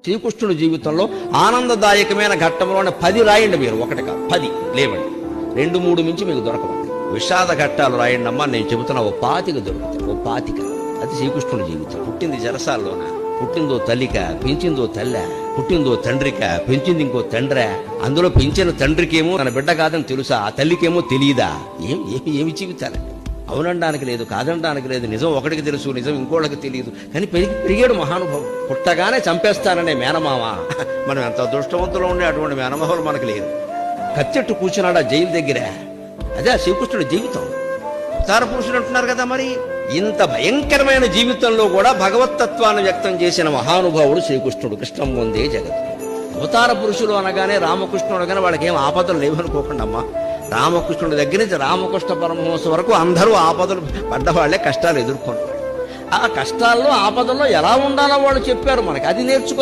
శ్రీకృష్ణుడి జీవితంలో ఆనందదాయకమైన ఘట్టంలోనే 10 రాయండి. మీరు ఒకటి కాదు 10 లేవండి. 2-3 మించి మీకు దొరకవండి. విషాద ఘట్టాలు రాయండి అమ్మా. నేను చెబుతున్నా 25 దొరుకుతాయి. 25 అది శ్రీకృష్ణుడి జీవితం. పుట్టింది జరసాల్లోన, పుట్టిందో తల్లిక, పెంచిందో తల్లె, పుట్టిందో తండ్రిక, పెంచింది ఇంకో తండ్రే. అందులో పెంచిన తండ్రికేమో తన బిడ్డ కాదని తెలుసా, ఆ తల్లికేమో తెలియదా? ఏమి జీవితాలండి. అవునడానికి లేదు, కాదనడానికి లేదు. నిజం ఒకటికి తెలుసు, నిజం ఇంకోళ్ళకి తెలియదు. కానీ పెరిగాడు మహానుభావం. పుట్టగానే చంపేస్తాననే మేనమామ. మనం ఎంత అదృష్టవంతులో ఉండే అటువంటి మేనమామలు మనకు లేదు. కత్తెట్టు కూర్చున్నాడు ఆ జైలు దగ్గర. అదే శ్రీకృష్ణుడి జీవితం. అవతార పురుషుడు అంటున్నారు కదా. మరి ఇంత భయంకరమైన జీవితంలో కూడా భగవత్తత్వాన్ని వ్యక్తం చేసిన మహానుభావుడు శ్రీకృష్ణుడు. కృష్ణం పొందే జగత్. అవతార పురుషులు అనగానే రామకృష్ణుడు అనగానే వాళ్ళకి ఏం ఆపదలు లేవనుకోకుండా అమ్మా. రామకృష్ణుడి దగ్గర నుంచి రామకృష్ణ పరమహంస వరకు అందరూ ఆపదలు పడ్డవాళ్లే, కష్టాలు ఎదుర్కొన్నారు. ఆ కష్టాల్లో ఆపదల్లో ఎలా ఉండాలో వాళ్ళు చెప్పారు మనకి. అది నేర్చుకో.